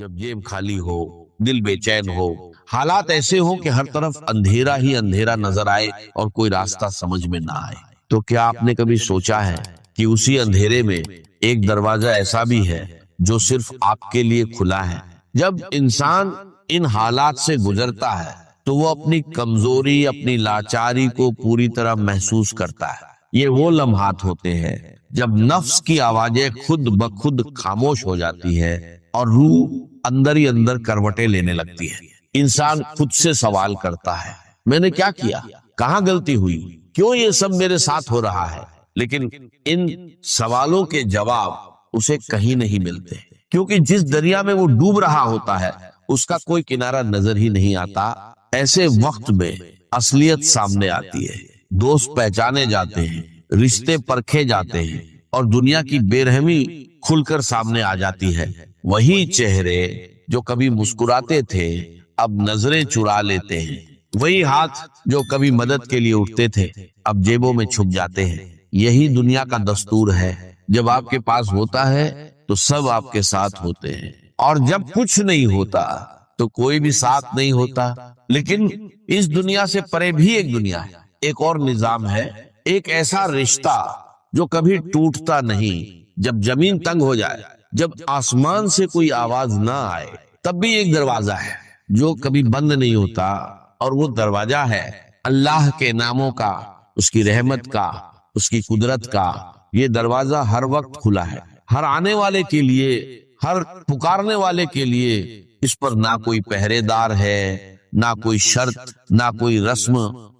جب جیب خالی ہو، دل بے چین ہو، حالات ایسے ہوں کہ ہر طرف اندھیرا ہی اندھیرا نظر آئے اور کوئی راستہ سمجھ میں نہ آئے، تو کیا آپ نے کبھی سوچا ہے کہ اسی اندھیرے میں ایک دروازہ ایسا بھی ہے جو صرف آپ کے لیے کھلا ہے؟ جب انسان ان حالات سے گزرتا ہے تو وہ اپنی کمزوری، اپنی لاچاری کو پوری طرح محسوس کرتا ہے۔ یہ وہ لمحات ہوتے ہیں جب نفس کی آوازیں خود بخود خاموش ہو جاتی ہے اور روح اندر ہی اندر کروٹیں لینے لگتی ہے۔ انسان خود سے سوال کرتا ہے، میں نے کیا کیا؟ کہاں غلطی ہوئی؟ کیوں یہ سب میرے ساتھ ہو رہا ہے؟ لیکن ان سوالوں کے جواب اسے کہیں نہیں ملتے، کیونکہ جس دریا میں وہ ڈوب رہا ہوتا ہے اس کا کوئی کنارہ نظر ہی نہیں آتا۔ ایسے وقت میں اصلیت سامنے آتی ہے، دوست پہچانے جاتے ہیں، رشتے پرکھے جاتے ہیں اور دنیا کی بے رحمی کھل کر سامنے آ جاتی ہے۔ وہی چہرے جو کبھی مسکراتے تھے اب نظریں چرا لیتے ہیں، وہی ہاتھ جو کبھی مدد کے لیے اٹھتے تھے اب جیبوں میں چھپ جاتے ہیں۔ یہی دنیا کا دستور ہے، جب آپ کے پاس ہوتا ہے تو سب آپ کے ساتھ ہوتے ہیں، اور جب کچھ نہیں ہوتا تو کوئی بھی ساتھ نہیں ہوتا۔ لیکن اس دنیا سے پرے بھی ایک دنیا ہے، ایک اور نظام ہے، ایک ایسا رشتہ جو کبھی ٹوٹتا نہیں۔ جب زمین تنگ ہو جائے، جب آسمان سے کوئی آواز نہ آئے، تب بھی ایک دروازہ ہے جو کبھی بند نہیں ہوتا، اور وہ دروازہ ہے اللہ کے ناموں کا، اس کی رحمت کا، اس کی قدرت کا۔ یہ دروازہ ہر وقت کھلا ہے، ہر آنے والے کے لیے، ہر پکارنے والے کے لیے۔ اس پر نہ کوئی پہرے دار ہے، نہ کوئی شرط، نہ کوئی رسم،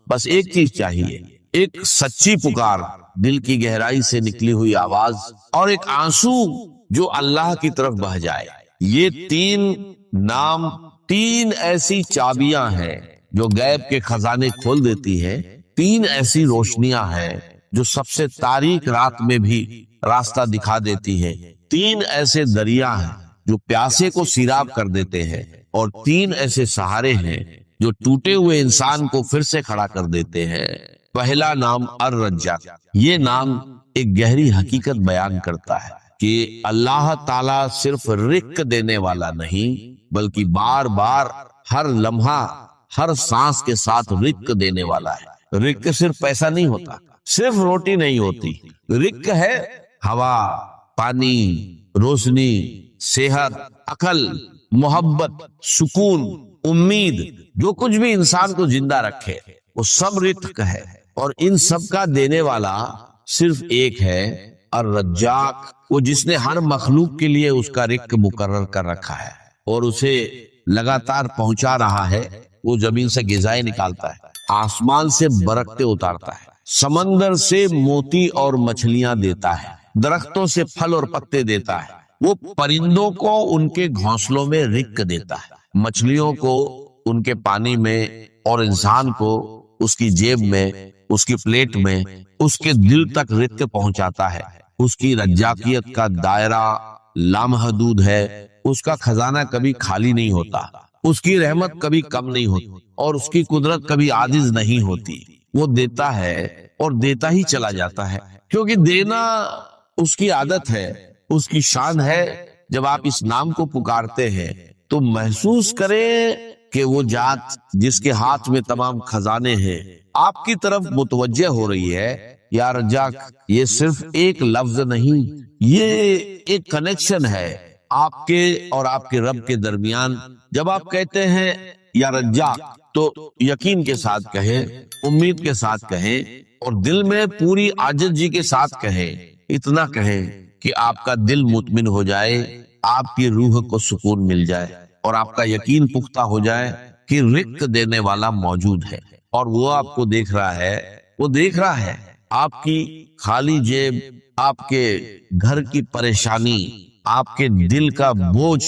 بس ایک چیز چاہیے، ایک سچی پکار، دل کی گہرائی سے نکلی ہوئی آواز، اور ایک آنسو جو اللہ کی طرف بہہ جائے۔ یہ تین نام، تین ایسی چابیاں ہیں جو غیب کے خزانے کھول دیتی ہے، تین ایسی روشنیاں ہیں جو سب سے تاریک رات میں بھی راستہ دکھا دیتی ہے، تین ایسے دریا ہیں جو پیاسے کو سیراب کر دیتے ہیں، اور تین ایسے سہارے ہیں جو ٹوٹے ہوئے انسان کو پھر سے کھڑا کر دیتے ہیں۔ پہلا نام الرجاق۔ یہ نام ایک گہری حقیقت بیان کرتا ہے کہ اللہ تعالیٰ صرف رزق دینے والا نہیں، بلکہ بار بار ہر لمحہ، ہر سانس کے ساتھ رزق دینے والا ہے۔ رزق صرف پیسہ نہیں ہوتا، صرف روٹی نہیں ہوتی، رزق ہے ہوا، پانی، روشنی، صحت، عقل، محبت، سکون، امید، جو کچھ بھی انسان کو زندہ رکھے وہ سب رزق ہے، اور ان سب کا دینے والا صرف ایک ہے، الرزاق، وہ جس نے ہر مخلوق کے لیے اس کا رزق مقرر کر رکھا ہے اور اسے لگاتار پہنچا رہا ہے۔ وہ زمین سے غذائیں نکالتا ہے، آسمان سے برکتیں اتارتا ہے، سمندر سے موتی اور مچھلیاں دیتا ہے، درختوں سے پھل اور پتے دیتا ہے، وہ پرندوں کو ان کے گھونسلوں میں رزق دیتا ہے، مچھلیوں کو ان کے پانی میں، اور انسان کو اس کی جیب میں، اس کی پلیٹ میں، اس کے دل تک رزق پہنچاتا ہے۔ اس کی رزاقیت کا دائرہ لامحدود ہے، اس کا خزانہ کبھی خالی نہیں ہوتا، اس کی رحمت کبھی کم نہیں ہوتی، اور اس کی قدرت کبھی عاجز نہیں ہوتی۔ وہ دیتا ہے اور دیتا ہی چلا جاتا ہے، کیونکہ دینا اس کی عادت ہے، اس کی شان ہے۔ جب آپ اس نام کو پکارتے ہیں تو محسوس کریں کہ وہ ذات جس کے ہاتھ میں تمام خزانے ہیں آپ کی طرف متوجہ ہو رہی ہے۔ یا رزاق یہ صرف ایک لفظ نہیں، یہ ایک کنیکشن ہے آپ کے اور آپ کے رب کے درمیان۔ جب آپ کہتے ہیں یا رزاق تو یقین کے ساتھ کہیں، امید کے ساتھ کہیں، اور دل میں پوری عاجزی کے ساتھ کہیں، اتنا کہیں کہ آپ کا دل مطمئن ہو جائے، آپ کی روح کو سکون مل جائے، اور آپ کا یقین پختہ ہو جائے کہ رزق دینے والا موجود ہے، اور وہ آپ کو دیکھ رہا ہے۔ وہ دیکھ رہا ہے آپ کی خالی جیب، آپ کے گھر کی پریشانی، آپ کے دل کا بوجھ،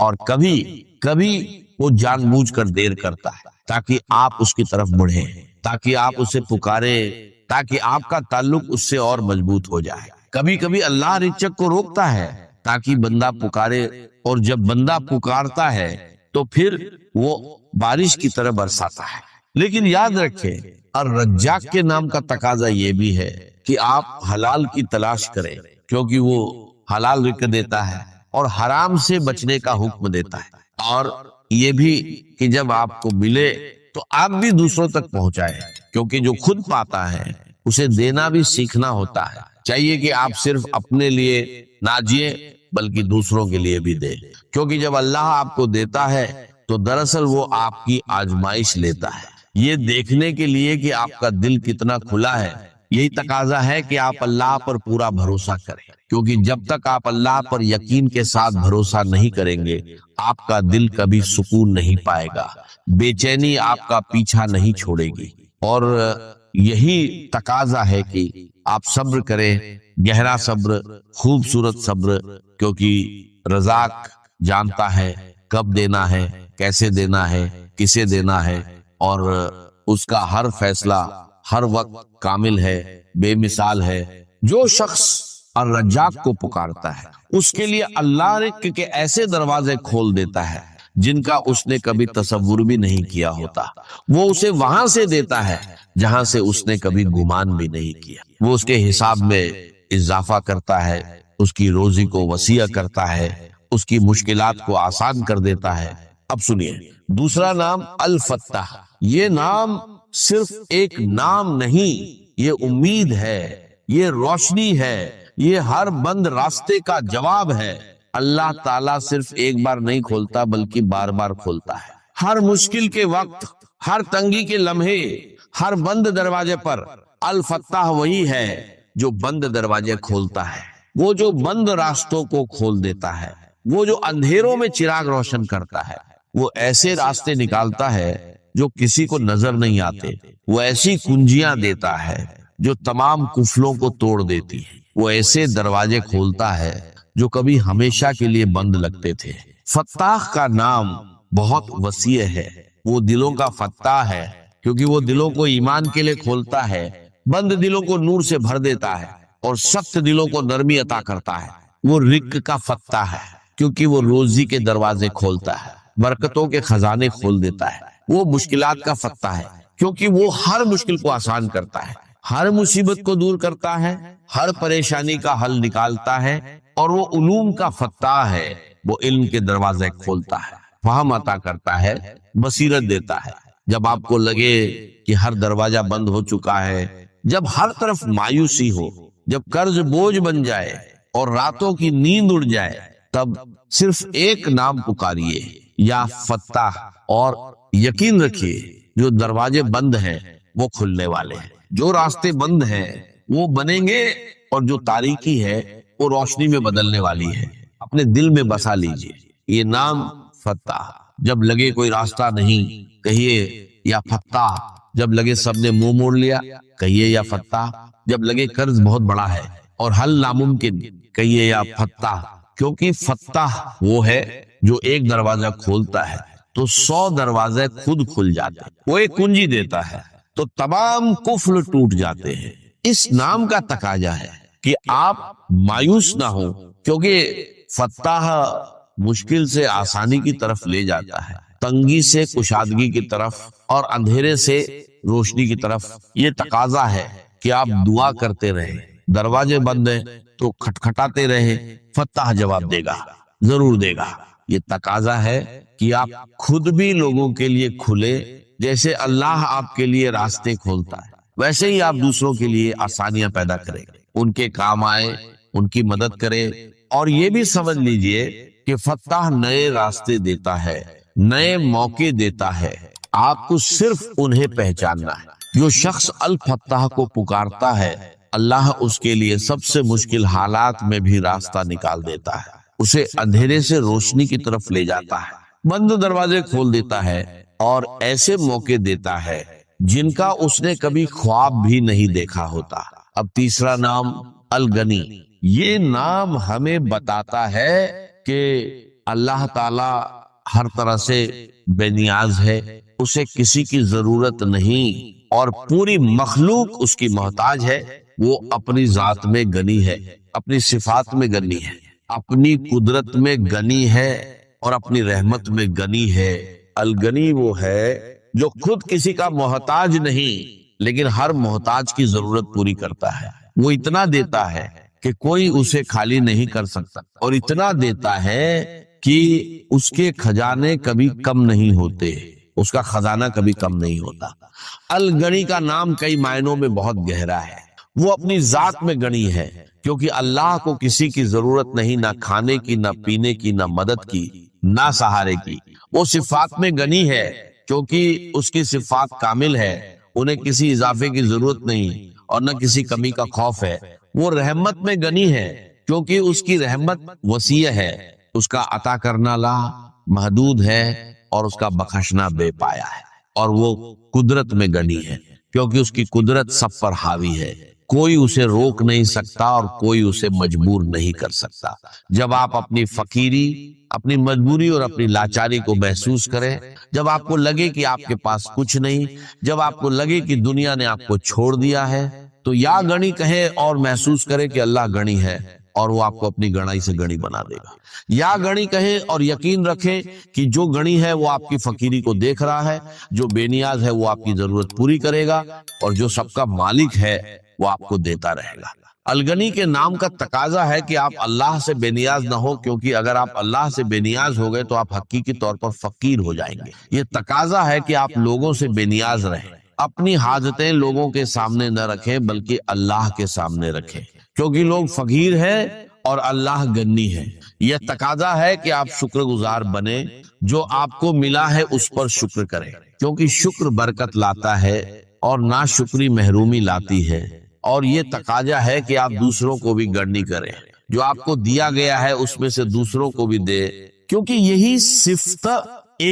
اور کبھی کبھی وہ جان بوجھ کر دیر کرتا ہے تاکہ آپ اس کی طرف بڑھیں، تاکہ آپ اسے پکاریں، تاکہ آپ کا تعلق اس سے اور مضبوط ہو جائے۔ کبھی کبھی اللہ رزق کو روکتا ہے تاکہ بندہ پکارے، اور جب بندہ پکارتا ہے تو پھر وہ بارش کی طرح برساتا ہے۔ لیکن یاد رکھیں، الرزاق کے نام کا تقاضا یہ بھی ہے کہ آپ حلال کی تلاش کریں، کیونکہ وہ حلال رزق دیتا ہے، اور حرام سے بچنے کا حکم دیتا ہے، اور یہ بھی کہ جب آپ کو ملے تو آپ بھی دوسروں تک پہنچائے، کیونکہ جو خود پاتا ہے اسے دینا بھی سیکھنا ہوتا ہے۔ چاہیے کہ آپ صرف اپنے لیے نہ جیے بلکہ دوسروں کے لیے بھی دے، کیونکہ جب اللہ آپ کو دیتا ہے تو دراصل وہ آپ کی آزمائش لیتا ہے، یہ دیکھنے کے لیے کہ آپ کا دل کتنا کھلا ہے۔ یہی تقاضا ہے کہ آپ اللہ پر پورا بھروسہ کریں، کیونکہ جب تک آپ اللہ پر یقین کے ساتھ بھروسہ نہیں کریں گے آپ کا دل کبھی سکون نہیں پائے گا، بے چینی آپ کا پیچھا نہیں چھوڑے گی۔ اور یہی تقاضا ہے کہ آپ صبر کریں، گہرا صبر، خوبصورت صبر، کیونکہ رزاق جانتا ہے کب دینا ہے، کیسے دینا ہے، کسے دینا ہے، اور اس کا ہر فیصلہ ہر وقت کامل ہے، بے مثال ہے۔ جو شخص الرزاق کو پکارتا ہے اس کے لیے اللہ رزق کے ایسے دروازے کھول دیتا ہے جن کا اس نے کبھی تصور بھی نہیں کیا ہوتا۔ وہ اسے وہاں سے دیتا ہے جہاں سے اس نے کبھی گمان بھی نہیں کیا۔ وہ اس کے حساب میں اضافہ کرتا ہے، اس کی روزی کو وسیع کرتا ہے، اس کی مشکلات کو آسان کر دیتا ہے۔ اب سنیے دوسرا نام الفتاح۔ یہ نام صرف ایک نام نہیں، یہ امید ہے، یہ روشنی ہے، یہ ہر بند راستے کا جواب ہے۔ اللہ تعالیٰ صرف ایک بار نہیں کھولتا بلکہ بار بار کھولتا ہے۔ ہر مشکل کے وقت، ہر تنگی کے لمحے، ہر بند دروازے پر الفتاح وہی ہے جو بند دروازے کھولتا ہے، وہ جو بند راستوں کو کھول دیتا ہے، وہ جو اندھیروں میں چراغ روشن کرتا ہے، وہ ایسے راستے نکالتا ہے جو کسی کو نظر نہیں آتے، وہ ایسی کنجیاں دیتا ہے جو تمام قفلوں کو توڑ دیتی ہے، وہ ایسے دروازے کھولتا ہے جو کبھی ہمیشہ کے لیے بند لگتے تھے۔ فتاح کا نام بہت وسیع ہے، وہ دلوں کا فتاح ہے کیونکہ وہ دلوں کو ایمان کے لیے کھولتا ہے، بند دلوں کو نور سے بھر دیتا ہے اور سخت دلوں کو نرمی عطا کرتا ہے۔ وہ رزق کا فتاح ہے کیونکہ وہ روزی کے دروازے کھولتا ہے، برکتوں کے خزانے کھول دیتا ہے۔ وہ مشکلات کا فتاح ہے کیونکہ وہ ہر مشکل کو آسان کرتا ہے، ہر مصیبت کو دور کرتا ہے، ہر پریشانی کا حل نکالتا ہے۔ اور وہ علوم کا فتاح ہے، وہ علم کے دروازے کھولتا ہے، فہم عطا کرتا ہے، بصیرت دیتا ہے۔ جب آپ کو لگے کہ ہر دروازہ بند ہو چکا ہے، جب ہر طرف مایوسی ہو، جب قرض بوجھ بن جائے اور راتوں کی نیند اڑ جائے، تب صرف ایک نام پکاریے، یا فتاح، اور یقین رکھیے جو دروازے بند ہیں وہ کھلنے والے ہیں، جو راستے بند ہیں وہ بنیں گے، اور جو تاریکی ہے وہ روشنی میں بدلنے والی ہے۔ اپنے دل میں بسا لیجئے یہ نام فتاح۔ جب لگے کوئی راستہ نہیں، کہیے یا فتاح۔ جب لگے سب نے منہ موڑ لیا، کہیے یا فتاح۔ جب لگے قرض بہت بڑا ہے اور حل ناممکن، کہیے یا فتاح۔ کیونکہ فتاح وہ ہے جو ایک دروازہ کھولتا ہے تو 100 دروازے خود کھل جاتے ہیں، وہ ایک کنجی دیتا ہے تو تمام قفل ٹوٹ جاتے ہیں۔ اس نام کا تقاضا ہے کہ آپ مایوس نہ ہوں، کیونکہ فتاح مشکل سے آسانی کی طرف لے جاتا ہے، تنگی سے کشادگی کی طرف، اور اندھیرے سے روشنی کی طرف۔ یہ تقاضا ہے کہ آپ دعا کرتے رہیں، دروازے بند ہیں تو کھٹکھٹاتے رہیں، فتاح جواب دے گا، ضرور دے گا۔ یہ تقاضا ہے کہ آپ خود بھی لوگوں کے لیے کھلے، جیسے اللہ آپ کے لیے راستے کھولتا ہے ویسے ہی آپ دوسروں کے لیے آسانیاں پیدا کریں، ان کے کام آئے، ان کی مدد کرے۔ اور یہ بھی سمجھ لیجئے کہ فتاح نئے راستے دیتا ہے، نئے موقع دیتا ہے، آپ کو صرف انہیں پہچاننا ہے۔ جو شخص الفتاح کو پکارتا ہے، اللہ اس کے لیے سب سے مشکل حالات میں بھی راستہ نکال دیتا ہے، اسے اندھیرے سے روشنی کی طرف لے جاتا ہے، بند دروازے کھول دیتا ہے، اور ایسے موقع دیتا ہے جن کا اس نے کبھی خواب بھی نہیں دیکھا ہوتا۔ اب تیسرا نام الغنی۔ یہ نام ہمیں بتاتا ہے کہ اللہ تعالی ہر طرح سے بے نیاز ہے، اسے کسی کی ضرورت نہیں، اور پوری مخلوق اس کی محتاج ہے۔ وہ اپنی ذات میں غنی ہے، اپنی صفات میں غنی ہے، اپنی قدرت میں غنی ہے، اور اپنی رحمت میں غنی ہے۔ الغنی وہ ہے جو خود کسی کا محتاج نہیں، لیکن ہر محتاج کی ضرورت پوری کرتا ہے۔ وہ اتنا دیتا ہے کہ کوئی اسے خالی نہیں کر سکتا، اور اتنا دیتا ہے کہ اس کے خزانے کبھی کم نہیں ہوتے، اس کا خزانہ کبھی کم نہیں ہوتا۔ الغنی کا نام کئی معنوں میں بہت گہرا ہے۔ وہ اپنی ذات میں غنی ہے، کیونکہ اللہ کو کسی کی ضرورت نہیں، نہ کھانے کی، نہ پینے کی، نہ مدد کی، نہ سہارے کی۔ وہ صفات میں غنی ہے، کیونکہ اس کی صفات کامل ہے، انہیں کسی اضافے کی ضرورت نہیں اور نہ کسی کمی کا خوف ہے۔ وہ رحمت میں غنی ہے، کیونکہ اس کی رحمت وسیع ہے، اس کا عطا کرنا لا محدود ہے اور اس کا بخشنا بے پایا ہے۔ اور وہ قدرت میں غنی ہے، کیونکہ اس کی قدرت سب پر حاوی ہے، کوئی اسے روک نہیں سکتا اور کوئی اسے مجبور نہیں کر سکتا۔ جب آپ اپنی فقیری، اپنی مجبوری اور اپنی لاچاری کو محسوس کریں، جب آپ کو لگے کہ آپ کے پاس کچھ نہیں، جب آپ کو لگے کہ دنیا نے آپ کو چھوڑ دیا ہے، تو یا غنی کہیں اور محسوس کریں کہ اللہ غنی ہے اور وہ آپ کو اپنی گنائی سے غنی بنا دے گا، یا غنی کہیں اور یقین رکھیں کہ جو غنی ہے وہ آپ کی فقیری کو دیکھ رہا ہے، جو بے نیاز ہے وہ آپ کی ضرورت پوری کرے گا، اور جو سب کا مالک ہے وہ آپ کو دیتا رہے گا۔ الغنی کے نام کا تقاضا ہے کہ آپ اللہ سے بے نیاز نہ ہو، کیونکہ اگر آپ اللہ سے بے نیاز ہو گئے تو آپ حقیقی طور پر فقیر ہو جائیں گے۔ یہ تقاضا ہے کہ آپ لوگوں سے بے نیاز رہیں، اپنی حاجتیں لوگوں کے سامنے نہ رکھیں بلکہ اللہ کے سامنے رکھیں، کیونکہ لوگ فقیر ہیں اور اللہ غنی ہے۔ یہ تقاضا ہے کہ آپ شکر گزار بنیں، جو آپ کو ملا ہے اس پر شکر کریں، کیونکہ شکر برکت لاتا ہے اور ناشکری محرومی لاتی ہے۔ اور یہ تقاضا ہے کہ آپ دوسروں کو بھی گرنی کریں، جو آپ کو دیا گیا ہے اس میں سے دوسروں کو بھی دے، کیونکہ یہی صفت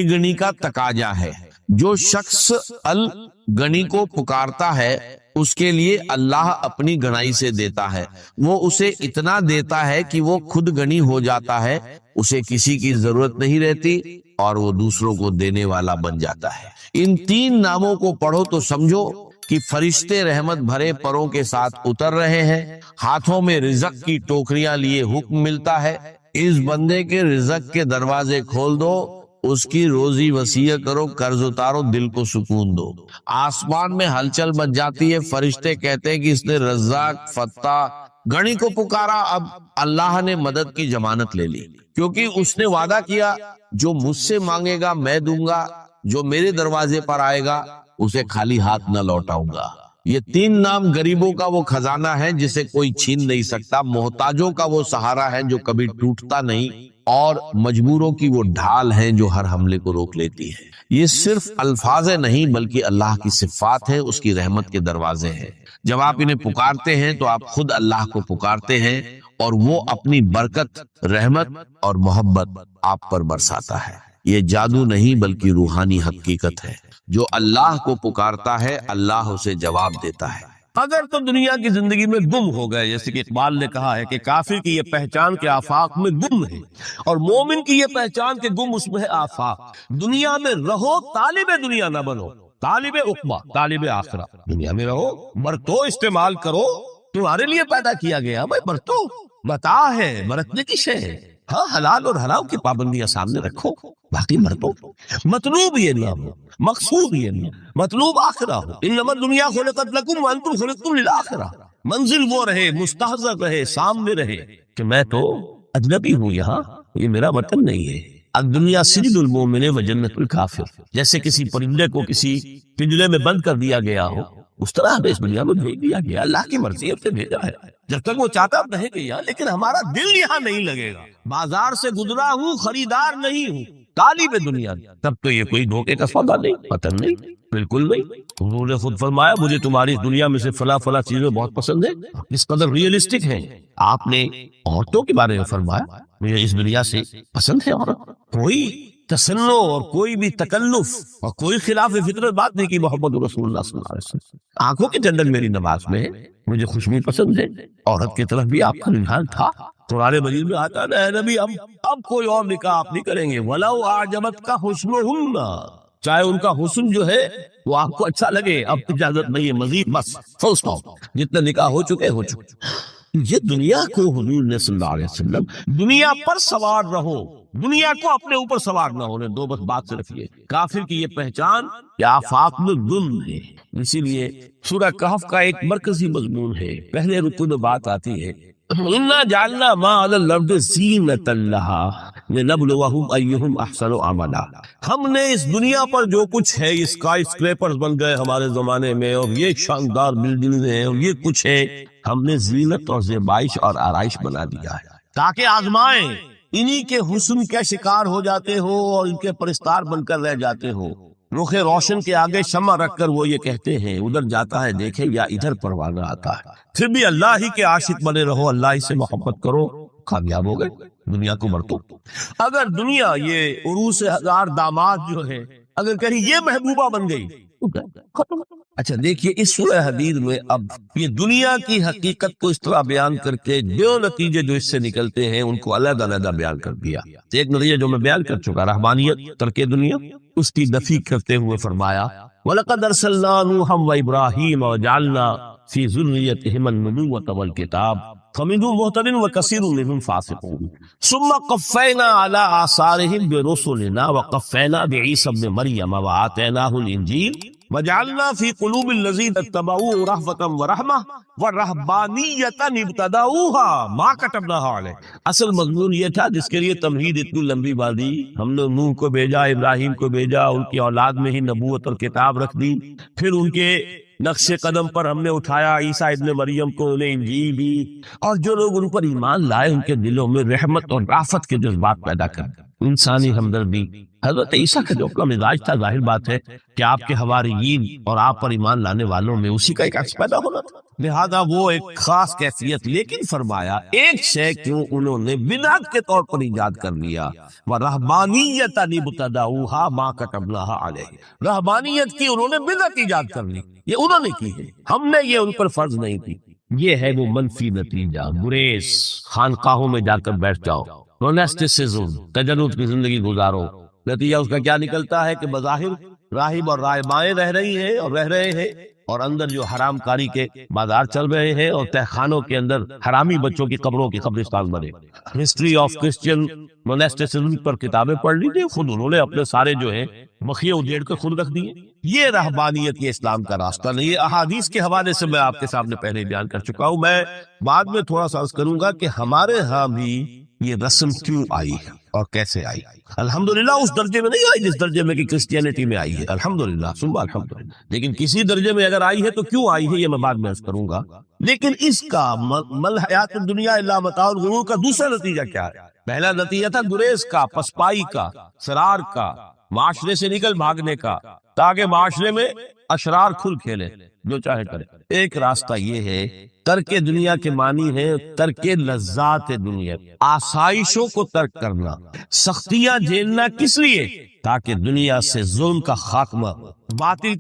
غنی کا تقاضا ہے۔ جو شخص الغنی کو پکارتا ہے اس کے لیے اللہ اپنی گھنائی سے دیتا ہے، وہ اسے اتنا دیتا ہے کہ وہ خود غنی ہو جاتا ہے، اسے کسی کی ضرورت نہیں رہتی اور وہ دوسروں کو دینے والا بن جاتا ہے۔ ان تین ناموں کو پڑھو تو سمجھو کہ فرشتے رحمت بھرے پروں کے ساتھ اتر رہے ہیں، ہاتھوں میں رزق کی ٹوکریاں لیے حکم ملتا ہے، اس بندے کے رزق کے دروازے کھول دو، اس کی روزی وسیع کرو، قرض اتارو، دل کو سکون دو۔ آسمان میں ہلچل مچ جاتی ہے، فرشتے کہتے ہیں کہ اس نے رزاق فتح غنی کو پکارا، اب اللہ نے مدد کی ضمانت لے لی، کیونکہ اس نے وعدہ کیا جو مجھ سے مانگے گا میں دوں گا، جو میرے دروازے پر آئے گا اسے خالی ہاتھ نہ لوٹاؤں گا۔ یہ تین نام غریبوں کا وہ خزانہ ہے جسے کوئی چھین نہیں سکتا، محتاجوں کا وہ سہارا ہے جو کبھی ٹوٹتا نہیں، اور مجبوروں کی وہ ڈھال ہے جو ہر حملے کو روک لیتی ہے۔ یہ صرف الفاظ نہیں بلکہ اللہ کی صفات ہیں، اس کی رحمت کے دروازے ہیں۔ جب آپ انہیں پکارتے ہیں تو آپ خود اللہ کو پکارتے ہیں اور وہ اپنی برکت، رحمت اور محبت آپ پر برساتا ہے۔ یہ جادو نہیں بلکہ روحانی حقیقت ہے۔ جو اللہ کو پکارتا ہے اللہ اسے جواب دیتا ہے۔ اگر تو دنیا کی زندگی میں گم ہو گئے، جیسے کہ اقبال نے کہا ہے کہ کافر کی یہ پہچان کے آفاق میں گم ہے، اور مومن کی یہ پہچان کے گم اس میں ہے آفاق۔ دنیا میں رہو طالب دنیا نہ بنو، طالب عقبہ، طالب آخرہ۔ دنیا میں رہو، برتو، استعمال کرو، تمہارے لیے پیدا کیا گیا، بھائی برتو، متاع ہے، برتنے کی شے ہے۔ ہاں، حلال اور حرام کی پابندیاں سامنے رکھو، باقی برتو۔ مطلوب یہ نہ ہو، مقصود یہ نہ، مطلوب آخرہ ہو۔ انما الدنیا خلقت لکم وانتم خلقتم للآخرہ۔ منزل وہ رہے، مستحضر رہے، سامنے رہے کہ میں تو اجنبی ہوں، یہاں یہ میرا وطن نہیں ہے۔ الدنیا سجن المومن و جنت الکافر۔ جیسے کسی پرندے کو کسی پنجرے میں بند کر دیا گیا ہو، اس طرح ہمیں اس دنیا میں بھیج دیا گیا، اللہ کی مرضی سے بھیجا ہے۔ جب تک وہ چاہتا رہے گا یہاں، لیکن ہمارا دل یہاں نہیں لگے گا۔ بازار سے گزرا ہوں، خریدار نہیں ہوں، طالب دنیا، تب تو یہ کوئی دھوکے کا سودا نہیں، پتن نہیں، بالکل نہیں۔ انہوں نے خود فرمایا مجھے تمہاری دنیا میں سے فلاں فلاں چیزیں بہت پسند ہیں، اس قدر ریئلسٹک ہیں۔ آپ نے عورتوں کے بارے میں فرمایا مجھے اس دنیا سے پسند ہے عورت۔ کوئی تصنع اور کوئی بھی تکلف اور کوئی خلاف فطرت بات نہیں کی محمد رسول اللہ صلی اللہ علیہ وسلم۔ آنکھوں کے جنگل میری نماز میں ہے، مجھے خوشبو پسند ہے، عورت کی طرف بھی آپ کا رجحان تھا۔ قرآن مجید میں آتا ہے نبی اب کوئی اور نکاح آپ نہیں کریں گے، وَلَوْ أَعْجَبَتْكَ حُسْنُهُنَّ، چاہے ان کا حسن جو ہے وہ آپ کو اچھا لگے، اب اجازت نہیں ہے مزید، بس فل سٹاپ، جتنے نکاح ہو چکے ہو چکے۔ یہ دنیا کو حضور نے صلی اللہ علیہ وسلم دنیا پر سوار رہو، دنیا کو اپنے اوپر سوار نہ ہونے دو، بس بات صرف یہ۔ کافر کی یہ پہچان کہ آفاق میں گم ہے۔ اسی لیے سورہ کہف کا ایک مرکزی مضمون ہے، پہلے رکوع میں بات آتی ہے انا جعلنا ما علی الارض زینۃ لہا لنبلوہم ایہم احسن عملا، ہم نے اس دنیا پر جو کچھ ہے، یہ اسکائی اسکریپرز بن گئے ہمارے زمانے میں، اور یہ شاندار بلڈنگ ہیں، اور یہ کچھ ہے، ہم نے زینت اور زیبائش اور آرائش بنا دیا ہے تاکہ آزمائیں، انہی کے حسن کے شکار ہو جاتے ہو اور ان کے پرستار بن کر رہ جاتے ہو۔ رخ روشن کے آگے شمع رکھ کر وہ یہ کہتے ہیں ادھر جاتا ہے دیکھے یا ادھر پروانہ آتا ہے، پھر بھی اللہ ہی کے عاشق بنے رہو، اللہ ہی سے محبت کرو، کامیاب ہو گئے، دنیا کو مرتو۔ اگر دنیا یہ عروس ہزار داماد جو ہے، اگر کہیں یہ محبوبہ بن گئی تو ختم۔ اچھا دیکھیے اس سورہ حدید میں اب یہ دنیا کی حقیقت کو اس طرح بیان کر کے جو نتیجے جو اس سے نکلتے ہیں ان کو علیحدہ علیحدہ بیان کر دیا۔ ایک نتیجہ جو میں بیان کر چکا، رحمانیت، ترک دنیا، اس کی نفی کرتے ہوئے فرمایا وَلَقَدْ أَرْسَلْنَا نُوحًا وَإِبْرَاهِيمَ وَجَعَلْنَا فِي ذُرِّيَّتِهِمَا النُّبُوَّةَ وَالْكِتَابَ فَمِنْهُمْ مُهْتَدٍ وَكَثِيرٌ مِنْهُمْ فَاسِقُونَ ثُمَّ قَفَّيْنَا عَلَى آثَارِهِمْ بِرُسُلِنَا وَقَفَّيْنَا بِعِيسَى ابْنِ مَرْيَمَ وَآتَيْنَاهُ الْإِنْجِيلَ وَجَعَلْنَا فِي قُلُوبِ الَّذِينَ اتَّبَعُوهُ رَأْفَةً وَرَحْمَةً وَرَهْبَانِيَّةً ابْتَدَعُوهَا مَا كَتَبْنَاهَا عَلَيْهِمْ۔ اصل مضمون یہ تھا جس کے لیے تمہید اتنی لمبی باندھی، ہم نے نوح کو بھیجا، ابراہیم کو بھیجا، ان کی اولاد میں ہی نبوت اور کتاب رکھ دی، پھر ان کے نقش قدم پر ہم نے اٹھایا عیسیٰ ابن مریم کو، انہیں انجیل دی، اور جو لوگ ان پر ایمان لائے ان کے دلوں میں رحمت اور رافت کے جذبات پیدا کر انسانی ہمدردی۔ حضرت عیسیٰ کا جو اپنا مزاج تھا، ظاہر بات ہے کہ آپ کے حواریین اور آپ پر ایمان لانے والوں میں اسی کا ایک عکس پیدا ہونا تھا، لہذا وہ ایک خاص کیفیت، لیکن فرمایا ایک شے کیوں انہوں نے بدعت کے طور پر ایجاد کر لیا، وَرَهْبَانِيَّةً ابْتَدَعُوهَا مَا كَتَبْنَاهَا عَلَيْهِمْ، رہبانیت کی انہوں نے بدعت ایجاد کر لی، یہ انہوں نے کی ہے، ہم نے یہ ان پر فرض نہیں کی۔ یہ ہے وہ منفی نتیجہ، گریز، خانقاہوں میں جا کر بیٹھ جاؤ، موناسٹسزم، تجرد کی زندگی گزارو، نتیجہ اس کا کیا نکلتا ہے کہ بظاہر راہب اور راہبائیں رہ رہی ہیں اور رہ رہے ہیں، اور اندر جو حرام کاری کے بازار چل رہے ہیں، اور تہخانوں کے اندر حرامی بچوں کی قبروں کی قبرستان بنے۔ ہسٹری آف کرسچین موناسٹسزم پر کتابیں پڑھ لیجیے، خود انہوں نے اپنے سارے جو ہیں مخیے اجیڑ کے خود رکھ دیے۔ یہ رہبانیت، یہ اسلام کا راستہ نہیں ہے۔ احادیث کے حوالے سے میں آپ کے سامنے پہلے بیان کر چکا ہوں، میں بعد میں تھوڑا سا عرض کروں گا کہ ہمارے ہاں بھی یہ رسم کیوں آئی ہے اور کیسے آئی۔ الحمدللہ اس درجے میں نہیں آئی جس درجے میں کہ کرسچینٹی میں آئی ہے، الحمدللہ ثم الحمدللہ، لیکن کسی درجے میں اگر آئی ہے تو کیوں آئی ہے یہ میں بعد میں عرض کروں گا۔ لیکن اس کا مل حیات الدنیا الا متاع الغرور کا دوسرا نتیجہ کیا ہے؟ پہلا نتیجہ تھا گریز کا، پسپائی کا، فرار کا، معاشرے سے نکل بھاگنے کا، تاکہ معاشرے میں اشرار کھل کھیلے، جو چاہے کرے۔ ایک راستہ یہ ہے، ترک دنیا کے معنی ہے ترک لذات دنیا، آسائشوں کو ترک کرنا، سختیاں جھیلنا، کس لیے؟ تاکہ دنیا سے ظلم کا خاتمہ ہو، باطل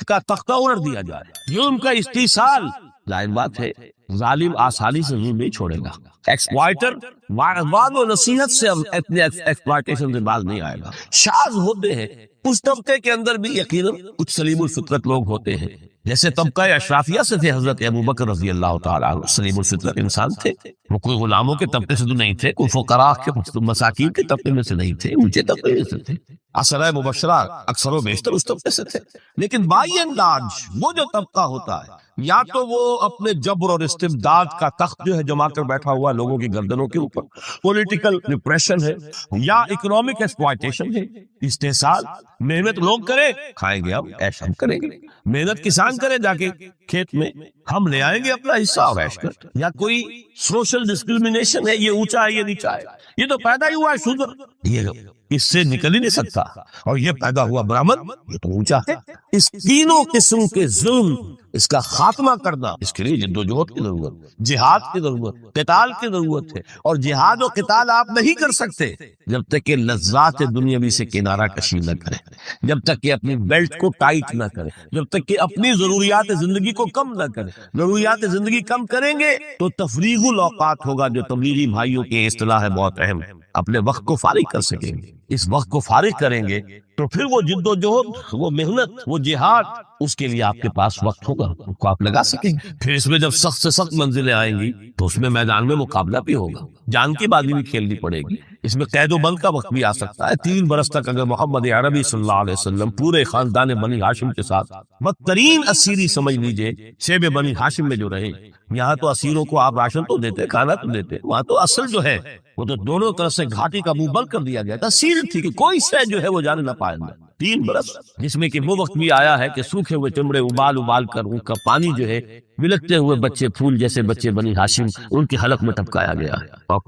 کا تختہ الٹ دیا جائے، ظلم کا استحصال۔ ظاہر بات ہے ظالم آسانی سے ظلم نہیں چھوڑے گا، ایکسپلائٹر وعد و نصیحت سے اپنے ایکسپلائٹیشن سے باز نہیں آئے گا۔ شاذ ہوتے ہیں اس طبقے کے اندر بھی یقیناً کچھ سلیم الفطرت لوگ ہوتے ہیں، جیسے طبقہ اشرافیہ سے تھے حضرت ابو بکر رضی اللہ تعالیٰ عنہ، سلیم الفطرت انسان تھے، وہ کوئی غلاموں کے طبقے سے تو نہیں تھے، کوئی فقراء کے مساکین کے طبقے میں سے نہیں تھے، اونچے طبقے میں سے تھے، عشرہ مبشرہ اکثر و بیشتر اس طبقے سے تھے۔ لیکن بائی انداز وہ جو طبقہ ہوتا ہے، یا تو وہ اپنے جبر اور استبداد کا تخت جو ہے جما کر بیٹھا ہوا لوگوں کی گردنوں کے اوپر، پولیٹیکل ریپریشن ہے، یا اکنامک ایکسپلائٹیشن ہے، استحصال، محنت لوگ کریں کھائیں گے، ہم عیش ہم کریں گے، محنت کسان کرے جا کے کھیت میں، ہم لے آئیں گے اپنا حصہ اور عیش کر، یا کوئی سوشل ڈسکریمنیشن ہے، یہ اونچا ہے یہ نیچا ہے، یہ تو پیدا ہی ہوا ہے شودر، یہ اس سے نکل ہی نہیں سکتا، اور یہ پیدا ہوا برہمن، یہ تو اونچا ہے۔ اس تینوں قسم کے ظلم، اس کا خاتمہ کرنا، اس کے لیے جدوجہد کی ضرورت، جہاد کی ضرورت، قتال کی ضرورت ہے، اور جہاد و قتال آپ نہیں کر سکتے جب تک کہ لذات دنیاوی سے کنارہ کشی نہ کریں، جب تک کہ اپنی بیلٹ کو ٹائٹ نہ کریں، جب تک کہ اپنی ضروریات زندگی کو کم نہ کریں۔ ضروریات زندگی کم کریں گے تو تفریغ الاوقات ہوگا، جو تبلیغی بھائیوں کی اصطلاح ہے بہت اہم، اپنے وقت کو فارغ کر سکیں گے۔ اس وقت کو فارغ کریں گے تو پھر وہ جد و جہد، وہ محنت، وہ جہاد، اس کے لیے آپ کے پاس وقت ہوگا، اس کو آپ لگا سکیں گے۔ پھر اس میں جب سخت سے سخت منزلیں آئیں گی تو اس میں میدان میں مقابلہ بھی ہوگا، جان کی بازی بھی کھیلنی پڑے گی، اس میں قید و بند کا وقت بھی آ سکتا ہے۔ 3 برس تک اگر محمد عربی صلی اللہ علیہ وسلم پورے خاندان بنی ہاشم کے ساتھ بدترین اسیری سمجھ لیجئے شیب بنی ہاشم میں جو رہے، یہاں تو اسیروں کو آپ راشن تو دیتے، کھانا تو دیتے، وہاں تو اصل جو ہے وہ تو دونوں طرف سے گھاٹی کا منہ بند کر دیا گیا تھا، سیل تھی کہ کوئی شے جو ہے وہ جانے نہ پائے گا۔ 3 برس، جس میں کہ وہ وقت بھی آیا ہے کہ سوکھے ہوئے چمڑے ابال کر ان کا پانی جو ہے بلکتے ہوئے بچے، پھول جیسے بچے بنی ہاشم، ان کے حلق میں ٹپکایا گیا ہے۔ اور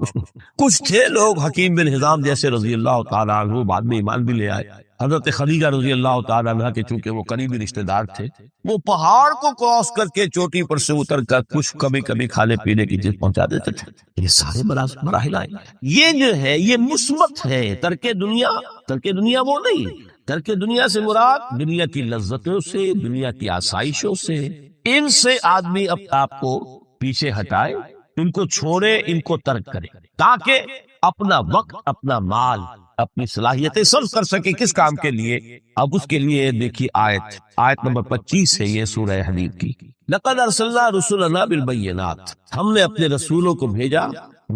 کچھ تھے لوگ، حکیم بن حزام جیسے رضی اللہ تعالیٰ عنہ، بعد میں ایمان بھی لے آئے۔ حضرت خدیجہ رضی اللہ تعالیٰ عنہ کے چونکہ وہ قریبی رشتہ دار تھے، وہ پہاڑ کو کراس کر کے چوٹی پر سے اتر کر کچھ کبھی کبھی کھانے پینے کی چیز پہنچا دیتے تھے۔ یہ سارے مراحل آئے۔ یہ جو ہے یہ مثبت ہے۔ ترک دنیا وہ نہیں، ترک دنیا سے مراد دنیا کی لذتوں سے، دنیا کی آسائشوں سے، ان سے آدمی آپ کو پیچھے ہٹائے، ان کو چھوڑے، ان کو ترک کرے، تاکہ اپنا وقت، اپنا مال، اپنی صلاحیتیں صرف کر سکے۔ کس کام کے لیے؟ اب اس کے لیے دیکھیے آیت نمبر 25 ہے یہ سورہ حدید کی۔ لقد ارسلنا رسلنا بالبینات، ہم نے اپنے رسولوں کو بھیجا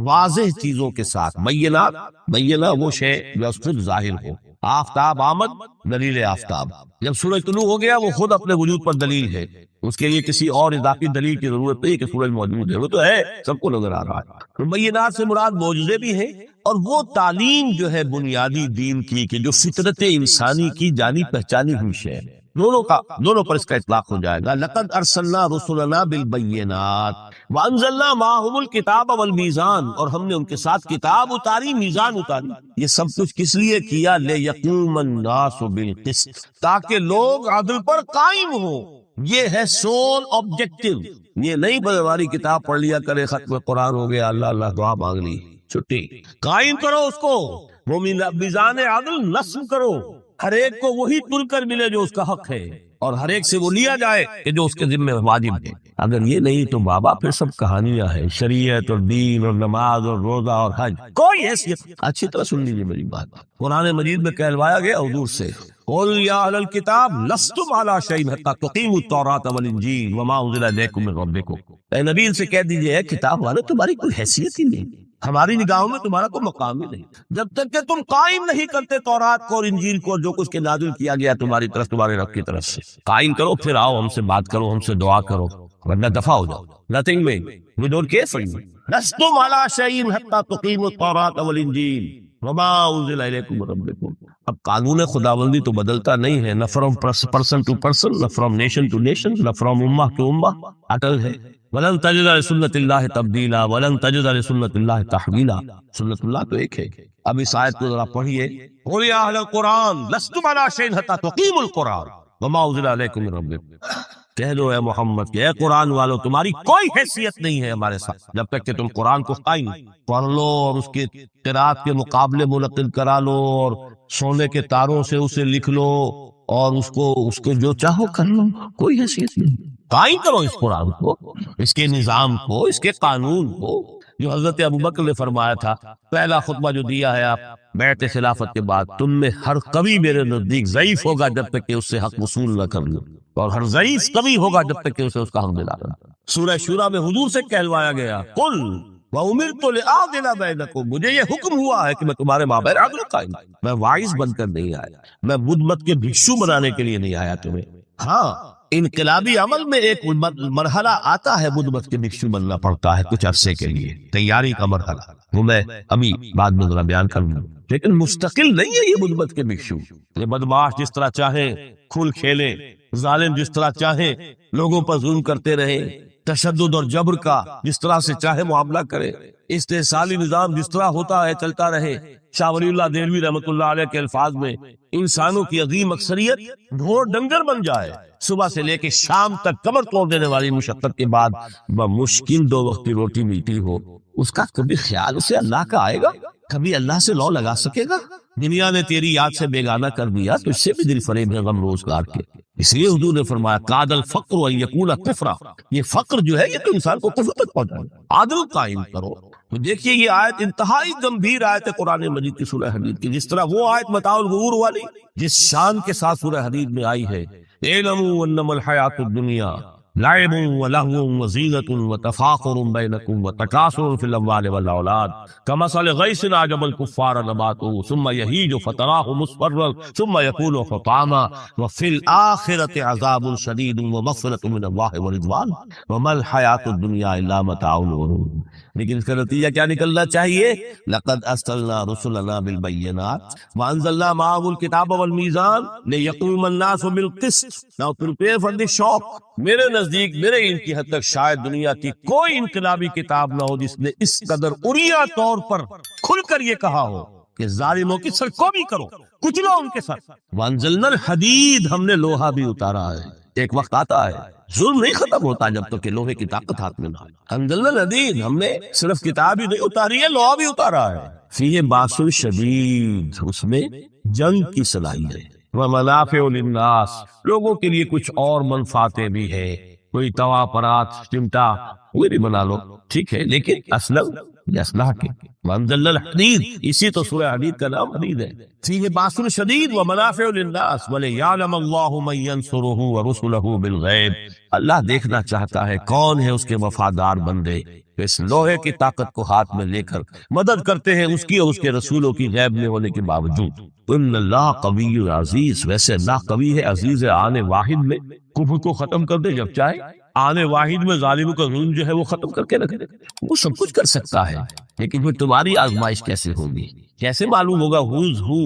واضح چیزوں کے ساتھ۔ بینہ وہ شے جو خود ظاہر ہو۔ آفتاب آمد، دلیل آفتاب۔ جب سورج طلوع ہو گیا وہ خود اپنے وجود پر دلیل ہے، اس کے لیے کسی اور اضافی دلیل کی ضرورت نہیں کہ سورج موجود ہے، وہ تو ہے، سب کو نظر آ رہا ہے۔ بینات سے مراد معجزے بھی ہیں، اور وہ تعلیم جو ہے بنیادی دین کی کہ جو فطرت انسانی کی جانی پہچانی ہوئی شے، دونوں پر اس کا اطلاق ہو جائے گا۔ لقد ارسلنا رسلنا بالبینات وانزلنا معهم الکتاب والمیزان، اور ہم نے ان کے ساتھ کتاب اتاری، میزان اتاری۔ یہ سب کچھ کس لیے کیا؟ لیقوم الناس بالقسط، تاکہ لوگ عدل پر قائم ہوں۔ یہ ہے سول آبجیکٹو۔ یہ نہیں ہماری کتاب پڑھ لیا کرے، ختم قرآن ہو گیا، اللہ اللہ دعا مانگ لی، چھٹی۔ قائم کرو اس کو، وہ میزان عدل نصب کرو، ہر ایک کو وہی تل کر ملے جو اس کا حق ہے، اور ہر ایک سے وہ لیا جائے کہ جو اس کے ذمہ واجب ہے۔ اگر یہ نہیں تو بابا پھر سب کہانیاں ہیں، شریعت اور دین اور نماز اور روزہ اور حج، کوئی حیثیت۔ اچھی طرح سن لیجیے میری بات، قرآن مجید میں کہلوایا گیا حضور سے، قل یا اہل الکتاب لستم علی شیء حتی تقیموا التوراۃ والانجیل وما انزل الیکم من ربکم۔ اے نبی ان سے کہہ دیجئے، اے کتاب والو تمہاری کوئی حیثیت ہی نہیں، ہماری نگاہوں میں تمہارا کوئی مقام ہی نہیں، جب تک کہ تم قائم نہیں کرتے تورات کو اور انجیل کو، جو کچھ کے نازل کیا گیا تمہاری طرف، تمہارے رب کی طرف سے۔ قائم کرو، پھر آؤ ہم سے بات کرو، ہم سے دعا کرو، ورنہ دفع ہو جاؤ۔ Nothing me. We don't care for you. لستم علی شیء حتی تقیموا التوراۃ والانجیل وما انزل الیکم من ربکم۔ اب قانون خداوندی تو بدلتا نہیں ہے، نہ فرام پرسن ٹو پرسن، نہ فرام نیشن ٹو نیشن، نہ فرام امہ ٹو امہ، اٹل ہے۔ ولن تجد لسنت اللہ تبدیلا ولن تجد لسنت اللہ تحویلا۔ سنت اللہ تو ایک ہے۔ اب اس آیت کو ذرا پڑھیے، قل یا اہل القرآن لستم علی شیء حتی تقیموا القرآن وما انزل الیکم من ربکم۔ کہہ دو اے محمد کہ اے قرآن والو تمہاری کوئی حیثیت نہیں ہے ہمارے ساتھ جب تک کہ تم قرآن کو قائم پڑھ لو اور اس کے قرات کے مقابلے منعقد کرا لو اور سونے کے تاروں سے اسے لکھ لو اور اس کو جو چاہو کر لو، کوئی حیثیت نہیں۔ قائم کرو اس قرآن کو، اس کے نظام کو، اس کے قانون کو، جو حضرت ابوبکر نے فرمایا تھا، پہلا خطبہ جو دیا ہے آپ بیعت خلافت کے بعد، تم میں ہر قوی میرے نزدیک ضعیف ہوگا جب تک کہ اس سے حق وصول نہ کر لو، اور ہر ضعیف قوی ہوگا جب تک کہ اسے اس کا حق دلا کر۔ سورہ شورى میں حضور سے کہلوایا گیا، قل وَأُمِرْتُ لِأَعْدِلَ بَيْنَكُمْ، مجھے یہ حکم ہوا ہے کہ میں تمہارے مابین عدل قائم، میں واعظ بن کر نہیں آیا، میں بدھ مت کے بھکشو بنانے کے لیے نہیں آیا تمہیں۔ ہاں انقلابی عمل میں ایک مرحلہ آتا ہے، بدھ مت کے بھکشو بننا پڑتا ہے کچھ عرصے کے لیے، تیاری کا مرحلہ، وہ میں ابھی بعد میں ذرا بیان کروں گا، لیکن مستقل نہیں ہے یہ بدھ مت کے بھکشو۔ یہ بدمعاش جس طرح چاہیں کھل کھیلیں، ظالم جس طرح چاہیں لوگوں پر ظلم کرتے رہیں، تشدد اور جبر کا جس طرح سے چاہے معاملہ کرے، استحصالی نظام جس طرح ہوتا ہے چلتا رہے۔ شاہ ولی اللہ دہلوی رحمۃ اللہ علیہ کے الفاظ میں، انسانوں کی عظیم اکثریت ڈھور ڈنگر بن جائے، صبح سے لے کے شام تک کمر توڑ دینے والی مشقت کے بعد بمشکل 2 وقت کی روٹی ملتی ہو، اس کا کبھی خیال اسے اللہ کا آئے گا؟ کبھی اللہ سے لو لگا سکے گا؟ دنیا نے تیری یاد سے بیگانہ کر دیا تو اس سے بھی دل فریب ہے غم روزگار کے۔ اس لیے حضور نے فرمایا قاد الفقر ان یکون کفرا، یہ فقر جو ہے یہ تو انسان کو کفر تک پہنچائے۔ عدل قائم کرو۔ تو دیکھیے یہ آیت انتہائی گمبھیر آیت ہے قرآن مجید کی سورہ حدید کی، جس طرح وہ آیت متاع الغرور والی جس شان کے ساتھ سورہ حدید میں آئی ہے، اعلموا انما الحیات الدنیا لعب ولهو وزینۃ وتفاخر بینکم وتکاثر فی الاموال والاولاد کمثل غیث اعجب الکفار نباته ثم یہیج فتراه مصفرا ثم یکون حطاما وفی الآخرۃ عذاب شدید ومغفرۃ من اللہ ورضوان وما الحیاۃ الدنیا الا متاع الغرور۔ لیکن اس کا نتیجہ کیا نکلنا چاہیے؟ لقد ارسلنا رسلنا بالبینات وانزلنا معهم الکتاب والمیزان لیقوم الناس بالقسط۔ Now prepare for the shock۔ میرے نزدیک میرے علم کی حد تک شاید دنیا کی کوئی انقلابی کتاب نہ ہو جس نے اس قدر عریاں طور پر کھل کر یہ کہا ہو کہ ظالموں کی سر کو بھی کرو، کچلو ان کے سر۔ وانزلنا الحدید، ہم نے لوہا بھی اتارا ہے۔ ایک وقت آتا ہے ظلم نہیں ختم ہوتا جب تک کہ لوہے کی طاقت ہاتھ میں نہ آئے۔ انزلنا الحدید، ہم نے صرف کتاب ہی نہیں اتاری ہے، لوہا بھی اتارا ہے۔ فیہ باس شدید، اس میں جنگ کی صلاحیت ہے۔ ومنافع للناس، لوگوں کے لیے کچھ اور منفعتیں بھی ہیں، کوئی توا پرات چمٹا وہ بھی بنا لو، ٹھیک ہے، لیکن اسلم یہ اسلحہ کے۔ وانزلنا الحدید، اسی تو سورہ حدید کا نام حدید ہے۔ فیہ باس شدید ومنافع للناس ولیعلم اللہ من ینصرہ ورسلہ بالغیب، اللہ دیکھنا چاہتا ہے کون ہے اس کے وفادار بندے جو اس لوہے کی طاقت کو ہاتھ میں لے کر مدد کرتے ہیں اس کی اور اس کے رسولوں کی غیب میں ہونے کے باوجود۔ ان اللہ قوی عزیز، ویسے اللہ قوی ہے، عزیز ہے، آنے واحد میں کفر کو ختم کر دے جب چاہے، آنے واحد میں ظالموں کا ظلم جو ہے وہ ختم کر کے رکھ دے، وہ سب کچھ کر سکتا ہے۔ لیکن پھر تمہاری آزمائش کیسے ہوگی؟ کیسے معلوم ہوگا ہوز ہو،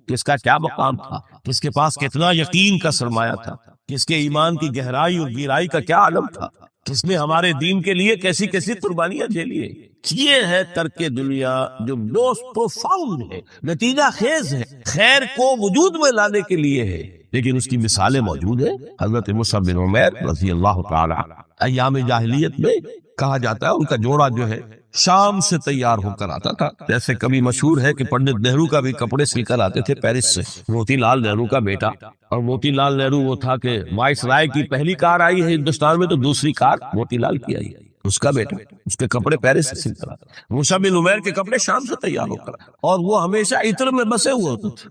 کس کا کیا مقام تھا، کس کے پاس کتنا یقین کا سرمایہ تھا، کس کے ایمان کی گہرائی اور گہرائی کا کیا عالم تھا، کس نے ہمارے دین کے لیے کیسی کیسی قربانیاں جھیلی ہے۔ یہ ہے ترک دنیا جو موسٹ پروفاؤنڈ ہے، نتیجہ خیز ہے، خیر کو وجود میں لانے کے لیے ہے، لیکن اس کی مثالیں موجود ہیں۔ حضرت مصعب بن عمیر رضی اللہ تعالی ایام جاہلیت میں کہا جاتا ہے ان کا جوڑا جو ہے شام سے تیار ہو کر آتا تھا، جیسے کبھی مشہور ہے کہ پنڈت نہرو کا بھی کپڑے سل کر آتے تھے پیرس سے، موتی لال نہرو کا بیٹا، اور موتی لال نہرو وہ تھا کہ وائس رائے کی پہلی کار آئی ہے ہندوستان میں تو دوسری کار موتی لال کی آئی ہے، اس کا بیٹا، اس کے کپڑے پیرس سے سل کر آتا، مصعب بن عمیر کے کپڑے شام سے تیار ہو کر آتے، اور وہ ہمیشہ عطر میں بسے ہوئے ہوتے تھے،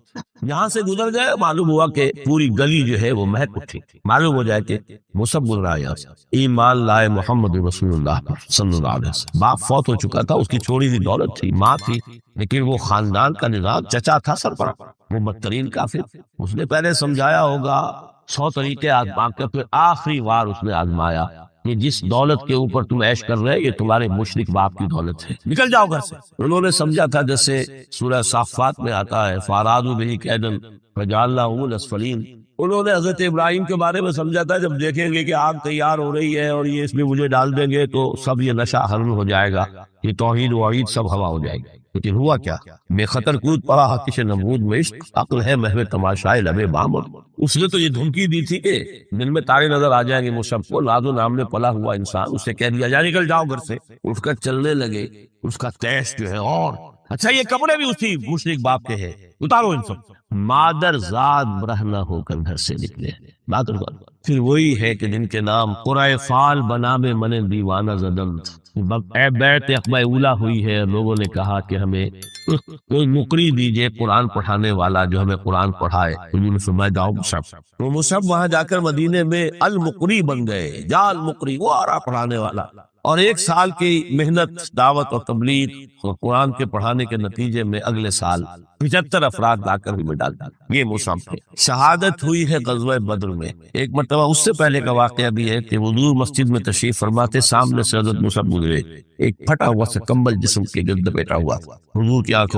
یہاں سے گزر جائے معلوم ہوا کہ پوری گلی جو ہے وہ مہک اٹھی، معلوم ہو جائے کہ مصعب گزر رہا ہے یہاں سے، ایمان لائے محمد رسول اللہ پر صلی اللہ علیہ وسلم۔ باپ فوت ہو چکا تھا، اس کی چھوڑی ہوئی دولت تھی، ماں تھی، لیکن وہ خاندان کا نظام، چچا تھا سربراہ، وہ بدترین کافر، اس نے پہلے سمجھایا ہوگا 100 طریقے آزما کر پھر آخری بار اس نے آزمایا کہ جس دولت کے اوپر تم عیش کر رہے یہ تمہارے مشرک باپ کی دولت ہے، نکل جاؤ گھر سے۔ انہوں نے سمجھا تھا جیسے سورہ صافات میں آتا ہے فارادوا بہ کیدا فجعلناہم الاسفلین، انہوں نے حضرت ابراہیم کے بارے میں سمجھا تھا جب دیکھیں گے کہ آگ تیار ہو رہی ہے اور یہ اس میں مجھے ڈال دیں گے تو سب یہ نشہ حرم ہو جائے گا، یہ توحید وعید سب ہوا ہو جائے گی، لیکن ہوا کیا؟ بے خطر کود پڑا حقیش نمرود میں عشق، عقل ہے محو تماشائے لب بامر۔ اس نے تو یہ دھمکی دی تھی کہ دن میں تارے نظر آ جائیں گے مصعب کو، ناز و نام میں پلا ہوا انسان، اسے کہہ دیا جا نکل جاؤ گھر سے، اس کا چلنے لگے، اس کا تیش جو ہے اور اچھا یہ کپڑے بھی اسی مشرک باپ کے ہیں، اتارو ان سب۔ مادر زاد برہنہ ہو کر گھر سے نکلے، مادر زاد پھر وہی ہے کہ جن کے نام قرائے فال بنا میں من دیوانہ زدم، بیعت عقبہ اولا ہوئی ہے، لوگوں نے کہا کہ ہمیں کوئی مقری دیجئے قرآن پڑھانے والا جو ہمیں قرآن پڑھائے، انہوں نے فرمایا جاؤ مصعب، وہ مصعب وہاں جا کر مدینے میں المقری بن گئے، جا المقری، وہ آ رہا پڑھانے والا، اور 1 سال کی محنت دعوت اور تبلیغ اور قرآن کے پڑھانے کے نتیجے میں اگلے سال 75 افراد لا کر میں ڈال دیا۔ یہ مصعب ہے۔ شہادت ہوئی ہے غزوہ بدر میں، ایک مرتبہ اس سے پہلے کا واقعہ بھی ہے کہ حضور مسجد میں تشریف فرماتے، سامنے سے حضرت مصعب گزرے، ایک پھٹا ہوا سا کمبل جسم کے گرد بیٹھا ہوا، حضور کی آنکھوں